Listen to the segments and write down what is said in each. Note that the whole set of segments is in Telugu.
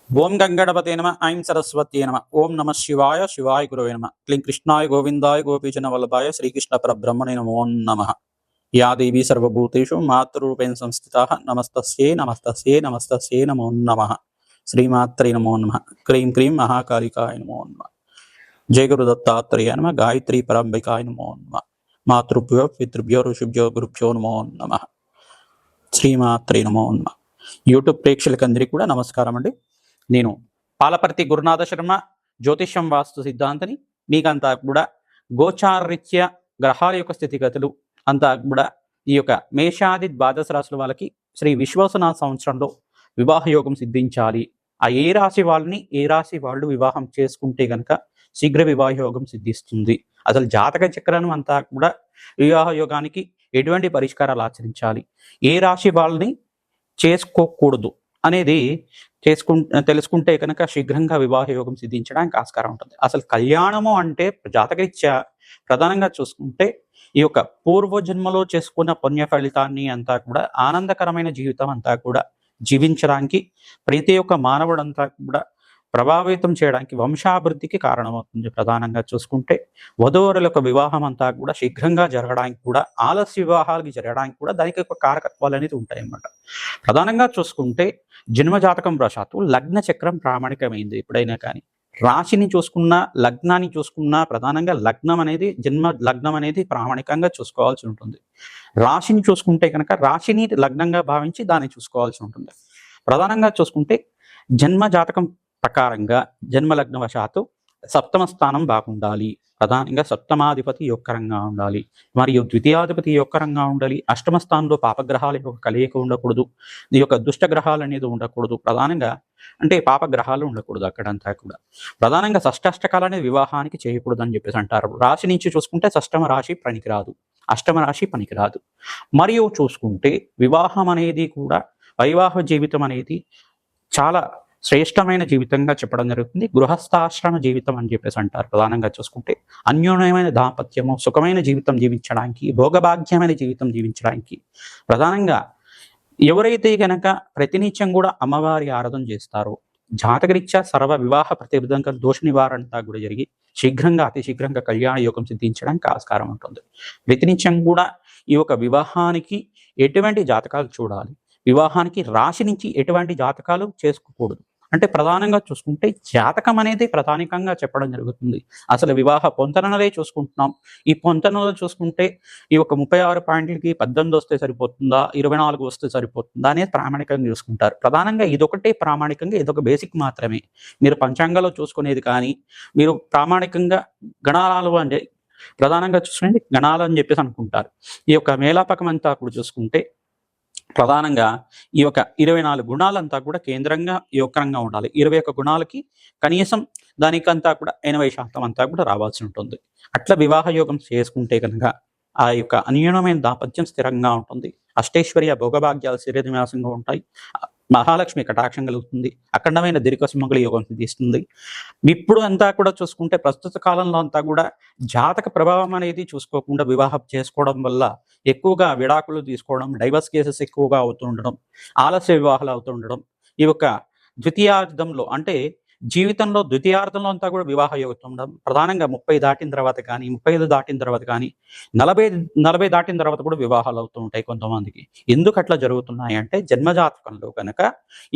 ఓం గంగణపతే నమ ఐం సరస్వత్యే నమ ఓం నమ శివాయ శివాయ గురవే నమ క్లీం కృష్ణాయ గోవిందాయ గోపీజన వల్లభాయ శ్రీకృష్ణ పరబ్రహ్మణే నమో నమః. యా దేవీ సర్వభూతేషు మాతృరూపేణ సంస్థితాః నమస్తస్యై నమస్తస్యై నమస్తస్యై నమో నమః. శ్రీమాత్రే నమో నమః. క్రీం క్రీం మహాకాళికాయ నమో నమః. జయ గురు దత్తాత్రేయ నమ. గాయత్రీ పరంబికాయ నమో నమః. మాతృభ్యో పితృభ్యో ఋషిభ్యో గురుభ్యో నమో నమః. శ్రీమాత్రే నమో నమః. యూట్యూబ్ ప్రేక్షకులందరికీ కూడా నమస్కారం అండి. నేను పాలపర్తి గురునాథ శర్మ, జ్యోతిష్యం వాస్తు సిద్ధాంతని. మీకంతా కూడా గోచారరీత్యా గ్రహాల యొక్క స్థితిగతులు అంతా కూడా ఈ యొక్క మేషాది ద్వాదశ రాశుల వాళ్ళకి శ్రీ విశ్వాసనాథ సంవత్సరంలో వివాహ యోగం సిద్ధించాలి. ఆ ఏ రాశి వాళ్ళని ఏ రాశి వాళ్ళు వివాహం చేసుకుంటే గనక శీఘ్ర వివాహ యోగం సిద్ధిస్తుంది, అసలు జాతక చక్రం అంతా కూడా వివాహ యోగానికి ఎటువంటి పరిష్కారాలు ఆచరించాలి, ఏ రాశి వాళ్ళని చేసుకోకూడదు అనేది తెలుసుకుంటే కనుక శీఘ్రంగా వివాహ యోగం సిద్ధించడానికి ఆస్కారం ఉంటుంది. అసలు కళ్యాణము అంటే జాతకరీత్యా ప్రధానంగా చూసుకుంటే ఈ యొక్క పూర్వజన్మలో చేసుకున్న పుణ్య ఫలితాన్ని అంతా కూడా ఆనందకరమైన జీవితం అంతా కూడా జీవించడానికి ప్రతి ఒక్క మానవుడంతా కూడా ప్రభావితం చేయడానికి వంశాభివృద్ధికి కారణమవుతుంది. ప్రధానంగా చూసుకుంటే వధూవరుల యొక్క వివాహం అంతా కూడా శీఘ్రంగా జరగడానికి కూడా, ఆలస్య వివాహాలకి జరగడానికి కూడా దానికి ఒక కారకత్వాలు అనేది ఉంటాయి అన్నమాట. ప్రధానంగా చూసుకుంటే జన్మజాతకం వశాత్తు లగ్న చక్రం ప్రామాణికమైంది. ఎప్పుడైనా కానీ రాశిని చూసుకున్నా లగ్నాన్ని చూసుకున్నా ప్రధానంగా లగ్నం అనేది లగ్నం అనేది ప్రామాణికంగా చూసుకోవాల్సి ఉంటుంది. రాశిని చూసుకుంటే కనుక రాశిని లగ్నంగా భావించి దాన్ని చూసుకోవాల్సి ఉంటుంది. ప్రధానంగా చూసుకుంటే జన్మ జాతకం ప్రకారంగా జన్మలగ్న వశాత్తు సప్తమ స్థానం బాగుండాలి. ప్రధానంగా సప్తమాధిపతి యొక్కరంగా ఉండాలి, మరియు ద్వితీయాధిపతి యొక్కరంగా ఉండాలి. అష్టమ స్థానంలో పాపగ్రహాల యొక్క కలయిక ఉండకూడదు, ఈ యొక్క దుష్టగ్రహాలు అనేది ఉండకూడదు. ప్రధానంగా అంటే పాపగ్రహాలు ఉండకూడదు అక్కడంతా కూడా. ప్రధానంగా షష్టాష్టకాలు అనేది వివాహానికి చేయకూడదు అని చెప్పేసి అంటారు. రాశి నుంచి చూసుకుంటే షష్టమ రాశి పనికిరాదు, అష్టమ రాశి పనికిరాదు. మరియు చూసుకుంటే వివాహం అనేది కూడా వైవాహ జీవితం అనేది చాలా శ్రేష్టమైన జీవితంగా చెప్పడం జరుగుతుంది. గృహస్థాశ్రమ జీవితం అని చెప్పేసి అంటారు. ప్రధానంగా చూసుకుంటే అన్యోన్యమైన దాంపత్యము, సుఖమైన జీవితం జీవించడానికి, భోగభాగ్యమైన జీవితం జీవించడానికి ప్రధానంగా ఎవరైతే గనక ప్రతినిత్యం కూడా అమ్మవారి ఆరాధన చేస్తారో జాతకరీత్యా సర్వ వివాహ ప్రతిబద్ధంగా దోష నివారణంతా కూడా జరిగి శీఘ్రంగా అతి శీఘ్రంగా కళ్యాణ యోగం సిద్ధించడానికి ఆస్కారం ఉంటుంది. ప్రతినిత్యం కూడా ఈ యొక్క వివాహానికి ఎటువంటి జాతకాలు చూడాలి, వివాహానికి రాశి నుంచి ఎటువంటి జాతకాలు చేసుకోకూడదు అంటే ప్రధానంగా చూసుకుంటే జాతకం అనేది ప్రధానికంగా చెప్పడం జరుగుతుంది. అసలు వివాహ పొంతనలే చూసుకుంటున్నాం. ఈ పొంతనలో చూసుకుంటే ఈ యొక్క 36 పాయింట్లకి 18 వస్తే సరిపోతుందా, 24 వస్తే సరిపోతుందా అనేది ప్రామాణికంగా చూసుకుంటారు. ప్రధానంగా ఇదొకటే ప్రామాణికంగా, ఇదొక బేసిక్ మాత్రమే. మీరు పంచాంగంలో చూసుకునేది కానీ మీరు ప్రామాణికంగా గణాలు అంటే ప్రధానంగా చూసుకునేది గణాలు అని చెప్పేసి అనుకుంటారు. ఈ యొక్క మేలాపకం అంతా కూడా చూసుకుంటే ప్రధానంగా ఈ యొక్క 24 గుణాలంతా కూడా కేంద్రంగా యోగకరంగా ఉండాలి. 21 గుణాలకి కనీసం దానికంతా కూడా 80% అంతా కూడా రావాల్సి ఉంటుంది. అట్లా వివాహ యోగం చేసుకుంటే కనుక ఆ యొక్క అన్యోన్యమైన దాంపత్యం స్థిరంగా ఉంటుంది. అష్టైశ్వర్య భోగభాగ్యాలు శరీరనివాసంగా ఉంటాయి. మహాలక్ష్మి కటాక్షం కలుగుతుంది. అఖండమైన దీర్ఘ సుమంగళ యోగం సిద్ధిస్తుంది. ఇప్పుడు అంతా కూడా చూసుకుంటే ప్రస్తుత కాలంలో అంతా కూడా జాతక ప్రభావం అనేది చూసుకోకుండా వివాహం చేసుకోవడం వల్ల ఎక్కువగా విడాకులు తీసుకోవడం, డైవర్స్ కేసెస్ ఎక్కువగా అవుతుండడం, ఆలస్య వివాహాలు అవుతుండడం, ఈ యొక్క ద్వితీయార్థంలో అంటే జీవితంలో ద్వితీయార్థంలో అంతా కూడా వివాహ యోగం ఉండడం. ప్రధానంగా 30 దాటిన తర్వాత కానీ 35 దాటిన తర్వాత కానీ 40 దాటిన తర్వాత కూడా వివాహాలు అవుతూ ఉంటాయి కొంతమందికి. ఎందుకు అట్లా జరుగుతున్నాయి అంటే జన్మజాతకంలో కనుక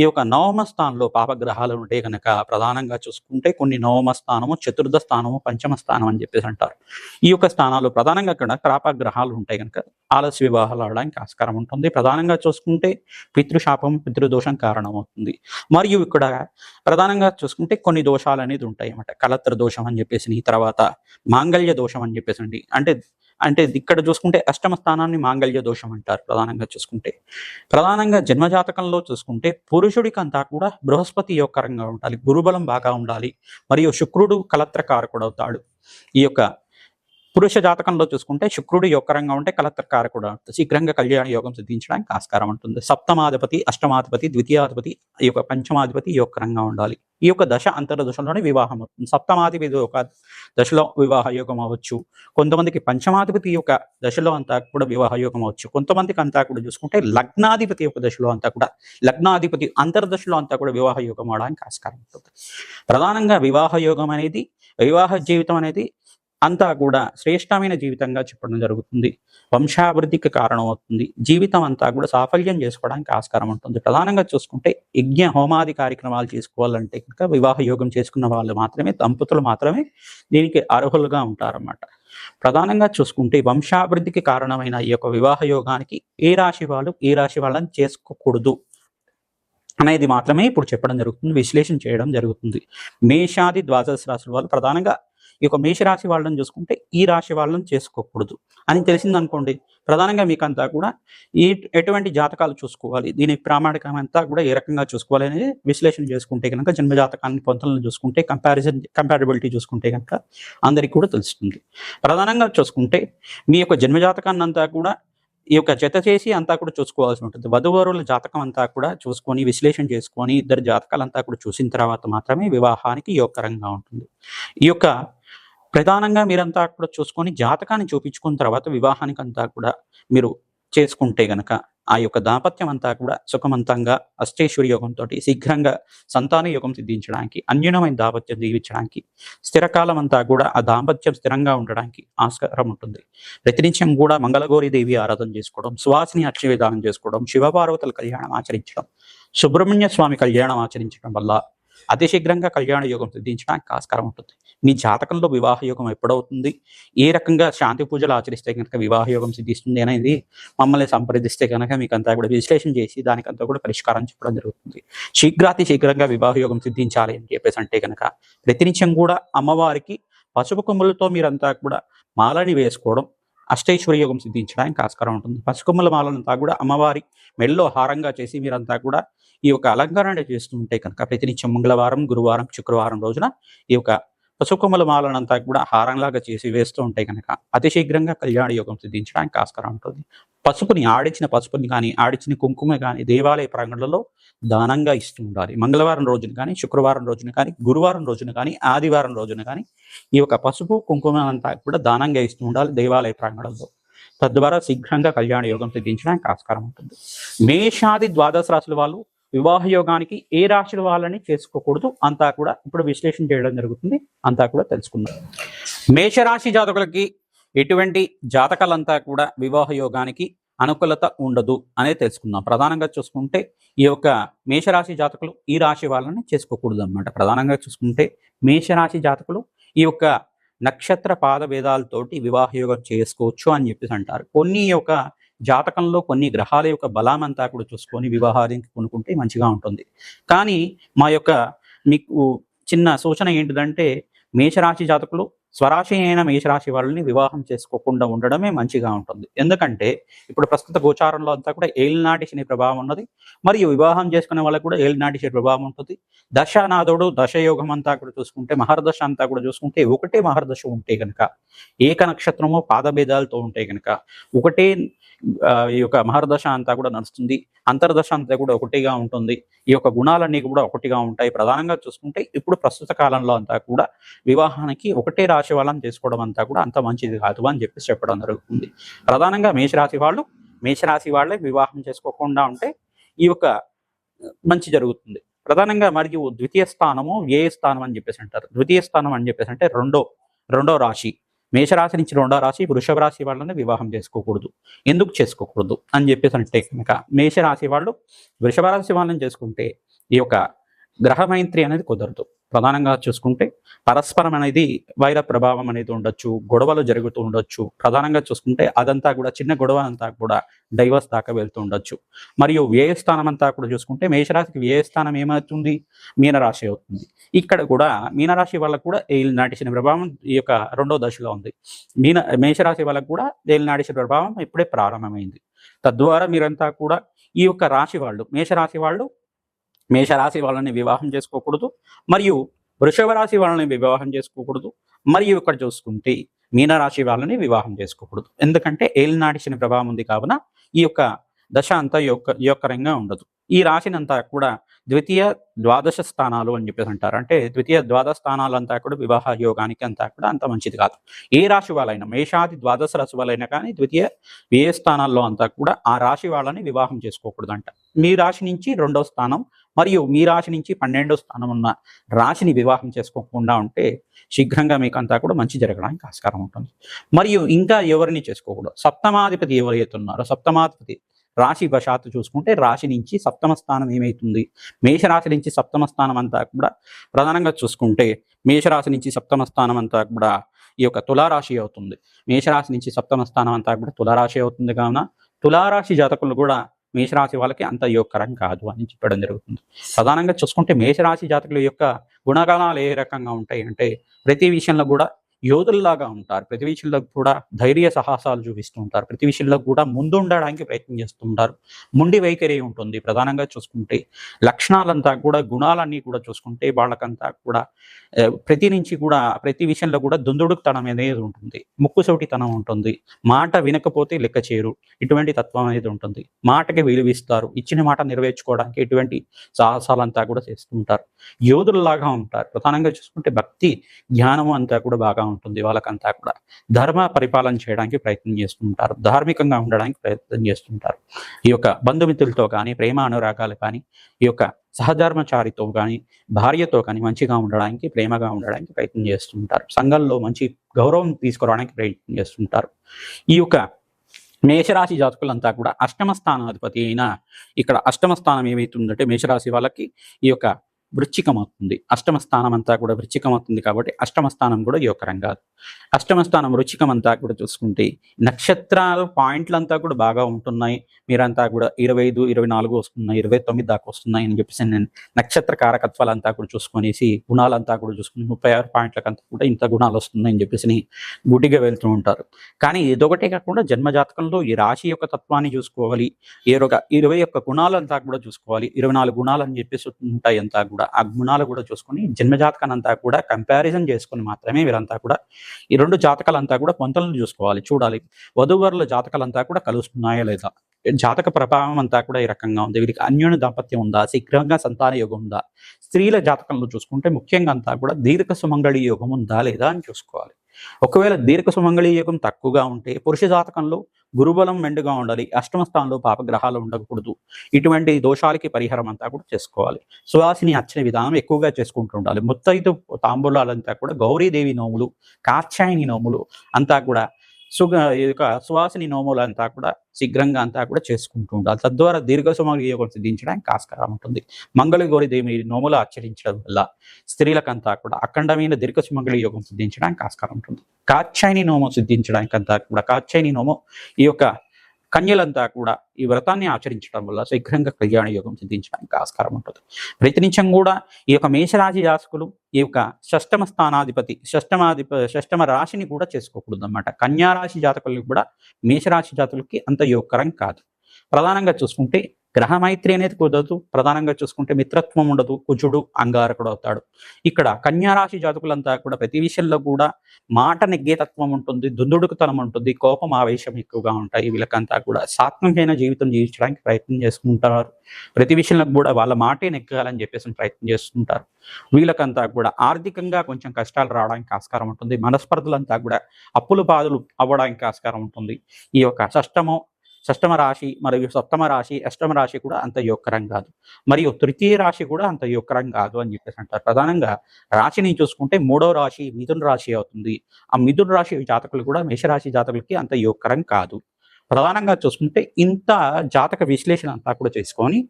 ఈ యొక్క నవమ స్థానంలో పాపగ్రహాలు ఉంటే కనుక ప్రధానంగా చూసుకుంటే కొన్ని నవమ స్థానము, చతుర్థ స్థానము, పంచమ స్థానం అని చెప్పేసి అంటారు. ఈ యొక్క స్థానాలు ప్రధానంగా అక్కడ పాపగ్రహాలు ఉంటాయి కనుక ఆలస్య వివాహాలు అవడానికి ఆస్కారం ఉంటుంది. ప్రధానంగా చూసుకుంటే పితృశాపం, పితృదోషం కారణమవుతుంది. మరియు ఇక్కడ ప్రధానంగా చూసుకుంటే కొన్ని దోషాలు అనేది ఉంటాయి అన్నమాట. కలత్ర దోషం అని చెప్పేసి, తర్వాత మాంగళ్య దోషం అని చెప్పేసి అంటే ఇక్కడ చూసుకుంటే అష్టమ స్థానాన్ని మాంగళ్య దోషం అంటారు. ప్రధానంగా చూసుకుంటే ప్రధానంగా జన్మజాతకంలో చూసుకుంటే పురుషుడికి అంతా కూడా బృహస్పతి యోగకరంగా ఉండాలి, గురుబలం బాగా ఉండాలి, మరియు శుక్రుడు కలత్ర కారకుడు అవుతాడు. ఈ యొక్క పురుష జాతకంలో చూసుకుంటే శుక్రుడు యొక్కరంగా ఉంటే కలత్రకారకుడు అవుతుంది. శీఘ్రంగా కళ్యాణ యోగం సిద్ధించడానికి ఆస్కారం ఉంటుంది. సప్తమాధిపతి, అష్టమాధిపతి, ద్వితీయాధిపతి, ఈ యొక్క పంచమాధిపతి యొక్కరంగా ఉండాలి. ఈ యొక్క దశ అంతర్దశలోనే వివాహం అవుతుంది. సప్తమాధిపతి ఒక దశలో వివాహ యోగం అవ్వచ్చు. కొంతమందికి పంచమాధిపతి యొక్క దశలో అంతా కూడా వివాహ యోగం అవ్వచ్చు. కొంతమందికి అంతా కూడా చూసుకుంటే లగ్నాధిపతి యొక్క దశలో అంతా కూడా, లగ్నాధిపతి అంతర్దశలో అంతా కూడా వివాహ యోగం అవడానికి ఆస్కారం ఉంటుంది. ప్రధానంగా వివాహ యోగం అనేది, వివాహ జీవితం అనేది అంతా కూడా శ్రేష్టమైన జీవితంగా చెప్పడం జరుగుతుంది. వంశాభివృద్ధికి కారణం అవుతుంది. జీవితం అంతా కూడా సాఫల్యం చేసుకోవడానికి ఆస్కారం ఉంటుంది. ప్రధానంగా చూసుకుంటే యజ్ఞ హోమాది కార్యక్రమాలు చేసుకోవాలంటే కనుక వివాహ యోగం చేసుకున్న వాళ్ళు మాత్రమే, దంపతులు మాత్రమే దీనికి అర్హులుగా ఉంటారన్నమాట. ప్రధానంగా చూసుకుంటే వంశాభివృద్ధికి కారణమైన ఈ యొక్క వివాహ యోగానికి ఏ రాశి వాళ్ళు ఏ రాశి వాళ్ళని చేసుకోకూడదు అనేది మాత్రమే ఇప్పుడు చెప్పడం జరుగుతుంది, విశ్లేషణ చేయడం జరుగుతుంది. మేషాది ద్వాదశ రాశుల వాళ్ళు ప్రధానంగా ఈ యొక్క మేషరాశి వాళ్ళని చూసుకుంటే ఈ రాశి వాళ్ళని చేసుకోకూడదు అని తెలిసిందనుకోండి. ప్రధానంగా మీకు అంతా కూడా ఎటువంటి జాతకాలు చూసుకోవాలి, దీని ప్రామాణికం అంతా కూడా ఏ రకంగా చూసుకోవాలి అనేది విశ్లేషణ చేసుకుంటే కనుక, జన్మ జాతకాన్ని పొంతలను చూసుకుంటే, కంపారిబిలిటీ చూసుకుంటే కనుక అందరికీ కూడా తెలుస్తుంది. ప్రధానంగా చూసుకుంటే మీ యొక్క జన్మ జాతకాన్ని అంతా కూడా ఈ యొక్క జత చేసి అంతా కూడా చూసుకోవాల్సి ఉంటుంది. వధువరుల జాతకం అంతా కూడా చూసుకొని విశ్లేషణ చేసుకొని ఇద్దరు జాతకాలంతా కూడా చూసిన తర్వాత మాత్రమే వివాహానికి యోగకరంగా ఉంటుంది. ఈ యొక్క ప్రధానంగా మీరంతా కూడా చూసుకొని జాతకాన్ని చూపించుకున్న తర్వాత వివాహానికి అంతా కూడా మీరు చేసుకుంటే గనక ఆ యొక్క దాంపత్యం అంతా కూడా సుఖవంతంగా అష్టైశ్వర్య యోగంతో శీఘ్రంగా సంతాన యోగం సిద్ధించడానికి, అన్యూనమైన దాంపత్యం జీవించడానికి, స్థిరకాలం అంతా కూడా ఆ దాంపత్యం స్థిరంగా ఉండడానికి ఆస్కారం ఉంటుంది. ప్రతినిత్యం కూడా మంగళగౌరి దేవి ఆరాధన చేసుకోవడం, సువాసిని అక్షయ విధానం చేసుకోవడం, శివపార్వతుల కళ్యాణం ఆచరించడం, సుబ్రహ్మణ్య స్వామి కళ్యాణం ఆచరించడం వల్ల అతి శీఘ్రంగా కళ్యాణ యోగం సిద్ధించడానికి ఆస్కారం ఉంటుంది. మీ జాతకంలో వివాహ యోగం ఎప్పుడవుతుంది, ఏ రకంగా శాంతి పూజలు ఆచరిస్తే కనుక వివాహ యోగం సిద్ధిస్తుంది అనేది మమ్మల్ని సంప్రదిస్తే కనుక మీకు అంతా కూడా విశ్లేషణ చేసి దానికంతా కూడా పరిష్కారం చెప్పడం జరుగుతుంది. శీఘ్రంగా వివాహ యోగం సిద్ధించాలి అని చెప్పేసి అంటే కనుక ప్రతినిత్యం కూడా అమ్మవారికి పసుపు కొమ్ములతో మీరంతా కూడా మాలని వేసుకోవడం అష్టైశ్వర్య యోగం సిద్ధించడానికి ఆస్కారం ఉంటుంది. పసుకొమ్మల మాలంతా కూడా అమ్మవారి మెడలో హారంగా చేసి మీరంతా కూడా ఈ యొక్క అలంకరణ చేస్తూ ఉంటే కనుక ప్రతినిత్యం మంగళవారం, గురువారం, శుక్రవారం రోజున ఈ యొక్క పసుకొమ్మల మాలనంతా కూడా హారంలాగా చేసి వేస్తూ ఉంటే కనుక అతి శీఘ్రంగా కళ్యాణ యోగం సిద్ధించడానికి ఆస్కారం ఉంటుంది. ఆడించిన పసుపుని కానీ, ఆడించిన కుంకుమ కానీ దేవాలయ ప్రాంగణంలో దానంగా ఇస్తూ ఉండాలి. మంగళవారం రోజున కానీ, శుక్రవారం రోజున కానీ, గురువారం రోజున కానీ, ఆదివారం రోజున కానీ ఈ యొక్క పసుపు కుంకుమ అంతా కూడా దానంగా ఇస్తూ ఉండాలి దేవాలయ ప్రాంగణంలో. తద్వారా శీఘ్రంగా కళ్యాణ యోగం సిద్ధించడానికి ఆస్కారం ఉంటుంది. మేషాది ద్వాదశ రాశుల వాళ్ళు వివాహ యోగానికి ఏ రాశుల వాళ్ళని చేసుకోకూడదు అంతా కూడా ఇప్పుడు విశ్లేషణ చేయడం జరుగుతుంది, అంతా కూడా తెలుసుకుందాం. మేషరాశి జాతకులకి ఎటువంటి జాతకాలంతా కూడా వివాహ యోగానికి అనుకూలత ఉండదు అనేది తెలుసుకుందాం. ప్రధానంగా చూసుకుంటే ఈ యొక్క మేషరాశి జాతకులు ఈ రాశి వాళ్ళని చేసుకోకూడదు అన్నమాట. ప్రధానంగా చూసుకుంటే మేషరాశి జాతకులు ఈ యొక్క నక్షత్ర పాద భేదాలతోటి వివాహ యోగం చేసుకోవచ్చు అని చెప్పేసి అంటారు. కొన్ని యొక్క జాతకంలో కొన్ని గ్రహాల యొక్క బలం అంతా కూడా చూసుకొని వివాహానికి కొనుక్కుంటే మంచిగా ఉంటుంది. కానీ మా యొక్క మీకు చిన్న సూచన ఏంటిదంటే మేషరాశి జాతకులు స్వరాశి అయిన మేషరాశి వాళ్ళని వివాహం చేసుకోకుండా ఉండడమే మంచిగా ఉంటుంది. ఎందుకంటే ఇప్పుడు ప్రస్తుత గోచారంలో అంతా కూడా ఏలినాటి శని ప్రభావం ఉన్నది, మరియు వివాహం చేసుకునే వాళ్ళకు కూడా ఏలినాటి శని ప్రభావం ఉంటుంది. దశనాథుడు దశయోగం అంతా కూడా చూసుకుంటే మహర్దశ అంతా కూడా చూసుకుంటే ఒకటే మహర్దశ ఉంటే కనుక, ఏక నక్షత్రము పాదభేదాలతో ఉంటే కనుక ఒకటే ఈ యొక్క మహర్దశ అంతా కూడా నడుస్తుంది, అంతర్దశ అంతా కూడా ఒకటిగా ఉంటుంది. ఈ యొక్క గుణాలన్నీ కూడా ఒకటిగా ఉంటాయి. ప్రధానంగా చూసుకుంటే ఇప్పుడు ప్రస్తుత కాలంలో అంతా కూడా వివాహానికి ఒకటే రాశి వాళ్ళని చేసుకోవడం అంతా కూడా అంత మంచిది కాదు అని చెప్పేసి చెప్పడం జరుగుతుంది. ప్రధానంగా మేషరాశి వాళ్ళే వివాహం చేసుకోకుండా ఉంటే ఈ యొక్క మంచి జరుగుతుంది. ప్రధానంగా మరియు ద్వితీయ స్థానము వ్యయ స్థానం అని చెప్పేసి అంటారు. ద్వితీయ స్థానం అని చెప్పేసి అంటే రెండో రాశి, మేషరాశి నుంచి రెండో రాశి వృషభ రాశి వాళ్ళని వివాహం చేసుకోకూడదు. ఎందుకు చేసుకోకూడదు అని చెప్పేసి అంటే కనుక మేషరాశి వాళ్ళు వృషభ రాశి వాళ్ళని చేసుకుంటే ఈ యొక్క గ్రహమైత్రి అనేది కుదరదు. ప్రధానంగా చూసుకుంటే పరస్పరం అనేది వైర ప్రభావం అనేది ఉండొచ్చు, గొడవలు జరుగుతూ ఉండొచ్చు. ప్రధానంగా చూసుకుంటే అదంతా కూడా చిన్న గొడవ అంతా కూడా డైవర్స్ దాకా వెళ్తూ ఉండొచ్చు. మరియు వ్యయస్థానం అంతా కూడా చూసుకుంటే మేషరాశికి వ్యయస్థానం ఏమవుతుంది, మీనరాశి అవుతుంది. ఇక్కడ కూడా మీనరాశి వాళ్ళకు కూడా ఏలినాటి శని ప్రభావం ఈ యొక్క రెండో దశలో ఉంది. మేషరాశి వాళ్ళకు కూడా ఏలినాటి శని ప్రభావం ఇప్పుడే ప్రారంభమైంది. తద్వారా మీరంతా కూడా ఈ యొక్క రాశి వాళ్ళు మేషరాశి వాళ్ళని వివాహం చేసుకోకూడదు, మరియు వృషభ రాశి వాళ్ళని వివాహం చేసుకోకూడదు. మరియు ఇక్కడ చూసుకుంటే మీనరాశి వాళ్ళని వివాహం చేసుకోకూడదు. ఎందుకంటే ఏలినాటి శని ప్రభావం ఉంది కావున ఈ యొక్క దశ అంతా యోగకరంగా ఉండదు. ఈ రాశినంతా కూడా ద్వితీయ ద్వాదశ స్థానాలు అని చెప్పేసి అంటారు. అంటే ద్వితీయ ద్వాదశ స్థానాలంతా కూడా వివాహ యోగానికి అంతా కూడా అంత మంచిది కాదు. ఏ రాశి వాళ్ళైనా, మేషాది ద్వాదశ రాశి వాళ్ళైనా కానీ ద్వితీయ వ్యయ స్థానాల్లో అంతా కూడా ఆ రాశి వాళ్ళని వివాహం చేసుకోకూడదంట. మీ రాశి నుంచి 2వ స్థానం మరియు మీ రాశి నుంచి 12వ స్థానం ఉన్న రాశిని వివాహం చేసుకోకుండా ఉంటే శీఘ్రంగా మీకు అంతా కూడా మంచి జరగడానికి ఆస్కారం ఉంటుంది. మరియు ఇంకా ఎవరిని చేసుకోకూడదు, సప్తమాధిపతి ఎవరైతే ఉన్నారో సప్తమాధిపతి రాశి వశాత్తు చూసుకుంటే రాశి నుంచి సప్తమ స్థానం ఏమవుతుంది, మేషరాశి నుంచి సప్తమ స్థానం అంతా కూడా ప్రధానంగా చూసుకుంటే మేషరాశి నుంచి సప్తమ స్థానం అంతా కూడా ఈ యొక్క తులారాశి అవుతుంది. మేషరాశి నుంచి సప్తమ స్థానం అంతా కూడా తులారాశి అవుతుంది. కావున తులారాశి జాతకులు కూడా మేషరాశి వాళ్ళకి అంత యోగకరం కాదు అని చెప్పడం జరుగుతుంది. ప్రధానంగా చూసుకుంటే మేషరాశి జాతకుల యొక్క గుణగణాలు ఏ రకంగా ఉంటాయి అంటే ప్రతి విషయంలో కూడా యోధుల్లాగా ఉంటారు, ప్రతి విషయంలో కూడా ధైర్య సాహసాలు చూపిస్తూ ఉంటారు, ప్రతి విషయంలో కూడా ముందు ఉండడానికి ప్రయత్నం చేస్తూ ఉంటారు. మొండి వైఖరి ఉంటుంది. ప్రధానంగా చూసుకుంటే లక్షణాలంతా కూడా గుణాలన్నీ కూడా చూసుకుంటే వాళ్ళకంతా కూడా ప్రతి విషయంలో కూడా దుందుడుకుతనం అనేది ఉంటుంది, ముక్కుసోటితనం ఉంటుంది, మాట వినకపోతే లెక్క చేయరు, ఇటువంటి తత్వం అనేది ఉంటుంది. మాటకి విలువిస్తారు, ఇచ్చిన మాట నెరవేర్చుకోవడానికి ఇటువంటి సాహసాలంతా కూడా చేస్తూ ఉంటారు. యోధుల్లాగా ఉంటారు. ప్రధానంగా చూసుకుంటే భక్తి జ్ఞానం అంతా కూడా బాగా ఉంటుంది. వాళ్ళకంతా కూడా ధర్మ పరిపాలన చేయడానికి ప్రయత్నం చేస్తుంటారు, ధార్మికంగా ఉండడానికి ప్రయత్నం చేస్తుంటారు. ఈ యొక్క బంధుమిత్రులతో కానీ, ప్రేమ అనురాగాలు కానీ, ఈ యొక్క సహధర్మచారితో కానీ, భార్యతో కానీ మంచిగా ఉండడానికి, ప్రేమగా ఉండడానికి ప్రయత్నం చేస్తుంటారు. సంఘంలో మంచి గౌరవం తీసుకురావడానికి ప్రయత్నం చేస్తుంటారు. ఈ యొక్క మేషరాశి జాతకులంతా కూడా అష్టమ స్థానాధిపతి అయిన ఇక్కడ అష్టమ స్థానం ఏమవుతుందంటే మేషరాశి వాళ్ళకి ఈ యొక్క వృచ్చికం అవుతుంది. అష్టమ స్థానం అంతా కూడా వృచ్చికం అవుతుంది కాబట్టి అష్టమ స్థానం కూడా యోగకరం కాదు. అష్టమ స్థానం వృచ్చికం అంతా కూడా చూసుకుంటే నక్షత్రాలు పాయింట్లంతా కూడా బాగా ఉంటున్నాయి, మీరంతా కూడా 25, 24 వస్తున్నాయి, 29 దాకా వస్తున్నాయి అని చెప్పేసి నేను నక్షత్ర కారకత్వాలంతా కూడా చూసుకొనేసి గుణాలంతా కూడా చూసుకుని 36 పాయింట్లకంతా కూడా ఇంత గుణాలు వస్తున్నాయని చెప్పేసి గుడిగా వెళ్తూ ఉంటారు. కానీ ఇదొకటే కాకుండా జన్మజాతకంలో ఈ రాశి యొక్క తత్వాన్ని చూసుకోవాలి, 21 గుణాలంతా కూడా చూసుకోవాలి, 24 గుణాలు అని చెప్పేసి ఉంటాయి అంతా కూడా ఆ గుణాలు కూడా చూసుకొని జన్మజాతకాన్ని అంతా కూడా కంపారిజన్ చేసుకుని మాత్రమే వీరంతా కూడా ఈ 2 జాతకాలంతా కూడా పొంతలను చూసుకోవాలి, చూడాలి. వధూవరుల జాతకాలంతా కూడా కలుస్తున్నాయా లేదా, జాతక ప్రభావం అంతా కూడా ఈ రకంగా ఉంది, వీరికి అన్యోన్య దాంపత్యం ఉందా, శీఘ్రంగా సంతాన యోగం ఉందా, స్త్రీల జాతకంలో చూసుకుంటే ముఖ్యంగా అంతా కూడా దీర్ఘ సుమంగళి యోగం ఉందా లేదా అని చూసుకోవాలి. ఒకవేళ దీర్ఘ సుమంగళి యోగం తక్కువగా ఉంటే పురుష జాతకంలో గురుబలం మెండుగా ఉండాలి, అష్టమ స్థానంలో పాపగ్రహాలు ఉండకూడదు. ఇటువంటి దోషాలకి పరిహారం అంతా కూడా చేసుకోవాలి. సువాసిని అర్చన విధానం ఎక్కువగా చేసుకుంటూ ఉండాలి. ముత్తైదు తాంబూలాలంతా కూడా గౌరీదేవి నోములు, కాత్యాయని నోములు అంతా కూడా సువాసిని నోములంతా కూడా శీఘ్రంగా అంతా కూడా చేసుకుంటూ ఉండాలి. తద్వారా దీర్ఘ సుమంగళి యోగం సిద్ధించడానికి ఆస్కారం ఉంటుంది. మంగళగౌరి దేవి నోములు ఆచరించడం వల్ల స్త్రీలకంతా కూడా అఖండమైన దీర్ఘ సుమంగళి యోగం సిద్ధించడానికి ఆస్కారం ఉంటుంది. కాత్యాయని నోము సిద్ధించడానికి అంతా కూడా కాత్యాయని నోము ఈ యొక్క కన్యలంతా కూడా ఈ వ్రతాన్ని ఆచరించడం వల్ల శీఘ్రంగా కళ్యాణ యోగం సిద్ధించడానికి ఆస్కారం ఉంటుంది. ప్రతినిత్యం కూడా ఈ యొక్క మేషరాశి జాతకులు ఈ యొక్క షష్టమ రాశిని కూడా చేసుకోకూడదు అన్నమాట. కన్యారాశి జాతకులకు కూడా మేషరాశి జాతకులకి అంత యోగకరం కాదు. ప్రధానంగా చూసుకుంటే గ్రహమైత్రి అనేది కుదరదు, ప్రధానంగా చూసుకుంటే మిత్రత్వం ఉండదు, కుజుడు అంగారకుడు అవుతాడు. ఇక్కడ కన్యారాశి జాతకులంతా కూడా ప్రతి విషయంలో కూడా మాట నెగ్గేతత్వం ఉంటుంది, దుందుడుకుతనం ఉంటుంది, కోపం ఆవేశం ఎక్కువగా ఉంటాయి. వీళ్ళకంతా కూడా సాత్వికమైన జీవితం జీవించడానికి ప్రయత్నం చేసుకుంటారు. ప్రతి విషయంలో కూడా వాళ్ళ మాటే నెగ్గాలని చెప్పేసి ప్రయత్నం చేస్తుంటారు. వీళ్ళకంతా కూడా ఆర్థికంగా కొంచెం కష్టాలు రావడానికి ఆస్కారం ఉంటుంది. మనస్పర్ధలంతా కూడా అప్పులు బాధలు అవ్వడానికి ఆస్కారం ఉంటుంది. ఈ యొక్క షష్టమ రాశి మరియు సప్తమ రాశి, అష్టమ రాశి కూడా అంత యోగకరం కాదు, మరియు తృతీయ రాశి కూడా అంత యోగకరం కాదు అని చెప్పేసి అంటారు. ప్రధానంగా రాశిని చూసుకుంటే 3వ రాశి మిథున రాశి అవుతుంది. ఆ మిథున రాశి జాతకులు కూడా మేషరాశి జాతకులకి అంత యోగకరం కాదు. ప్రధానంగా చూసుకుంటే ఇంత జాతక విశ్లేషణ అంతా కూడా చేసుకొని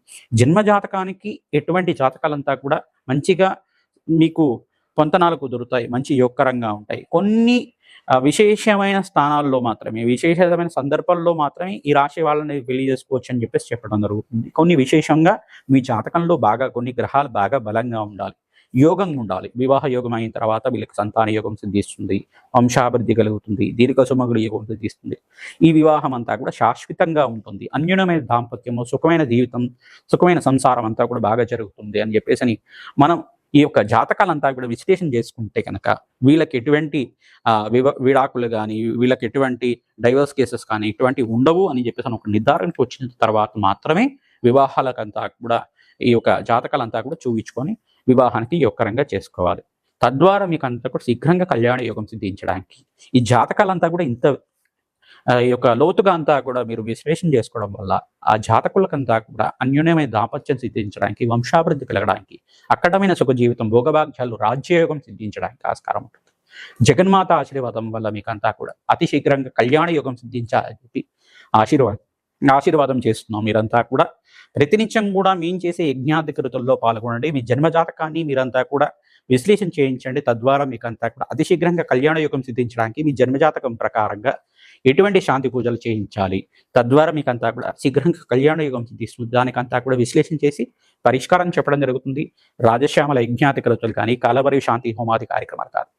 జన్మ జాతకానికి ఎటువంటి జాతకాలంతా కూడా మంచిగా మీకు పొంతనాలు కుదురుతాయి, మంచి యోగకరంగా ఉంటాయి. కొన్ని విశేషమైన స్థానాల్లో మాత్రమే, విశేషమైన సందర్భాల్లో మాత్రమే ఈ రాశి వాళ్ళని పెళ్లి చేసుకోవచ్చు అని చెప్పేసి చెప్పడం జరుగుతుంది. కొన్ని విశేషంగా మీ జాతకంలో బాగా కొన్ని గ్రహాలు బాగా బలంగా ఉండాలి, యోగంగా ఉండాలి. వివాహ యోగం అయిన తర్వాత వీళ్ళకి సంతాన యోగం సిద్ధిస్తుంది, వంశాభివృద్ధి కలుగుతుంది, దీర్ఘ సుమంగళి యోగం సిద్ధిస్తుంది. ఈ వివాహం అంతా కూడా శాశ్వతంగా ఉంటుంది, అన్యోన్యమైన దాంపత్యము, సుఖమైన జీవితం, సుఖమైన సంసారం అంతా కూడా బాగా జరుగుతుంది అని చెప్పేసి మనం ఈ యొక్క జాతకాలంతా కూడా విశ్లేషణ చేసుకుంటే కనుక వీళ్ళకి ఎటువంటి విడాకులు కానీ, వీళ్ళకి ఎటువంటి డైవర్స్ కేసెస్ కానీ ఇటువంటివి ఉండవు అని చెప్పేసి ఒక నిర్ధారణకు వచ్చిన తర్వాత మాత్రమే వివాహాలకంతా కూడా ఈ యొక్క జాతకాలంతా కూడా చూపించుకొని వివాహానికి యొక్కరంగా చేసుకోవాలి. తద్వారా మీకు అంతా కూడా శీఘ్రంగా కళ్యాణ యోగం సిద్ధించడానికి ఈ జాతకాలంతా కూడా ఇంత ఈ యొక్క లోతుగా అంతా కూడా మీరు విశ్లేషణ చేసుకోవడం వల్ల ఆ జాతకులకంతా కూడా అన్యోన్యమైన దాంపత్యం సిద్ధించడానికి, వంశాభివృద్ధి కలగడానికి, అక్కడమైన సుఖ జీవితం, భోగభాగ్యాలు, రాజ్యయోగం సిద్ధించడానికి ఆస్కారం ఉంటుంది. జగన్మాత ఆశీర్వాదం వల్ల మీకు అంతా కూడా అతి శీఘ్రంగా కళ్యాణ యోగం సిద్ధించాలని చెప్పి ఆశీర్వాదం చేస్తున్నాం. మీరంతా కూడా ప్రతినిత్యం కూడా మేము చేసే యజ్ఞాధికృతుల్లో పాల్గొనండి. మీ జన్మజాతకాన్ని మీరంతా కూడా విశ్లేషణ చేయించండి. తద్వారా మీకు అంతా కూడా అతి శీఘ్రంగా కళ్యాణ యోగం సిద్ధించడానికి మీ జన్మజాతకం ప్రకారంగా ఎటువంటి శాంతి పూజలు చేయించాలి, తద్వారా మీకు అంతా కూడా శీఘ్రంగా కళ్యాణ యోగం సిద్ధిస్తుంది. దానికంతా కూడా విశ్లేషణ చేసి పరిష్కారం చెప్పడం జరుగుతుంది. రాజశ్యామల యజ్ఞాధికృతులు కానీ, కాలభైరవ శాంతి హోమాది కార్యక్రమాలు కానీ,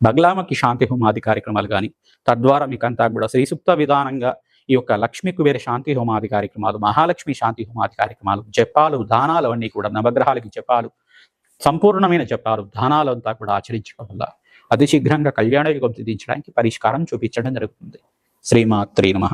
బగలామకి శాంతి హోమాది కార్యక్రమాలు కానీ, తద్వారా మీకు అంతా కూడా శ్రీసూక్త విధానంగా ఈ యొక్క లక్ష్మీ కుబేర శాంతి హోమాది కార్యక్రమాలు, మహాలక్ష్మి శాంతి హోమాది కార్యక్రమాలు, జపాలు, దానాలు అన్నీ కూడా నవగ్రహాలకి జపాలు, సంపూర్ణమైన జపాలు, దానాలు అంతా కూడా ఆచరించడం వల్ల అతి శీఘ్రంగా కళ్యాణ యుగం సిద్ధించడానికి పరిష్కారం చూపించడం జరుగుతుంది. శ్రీమాత్రే నమః.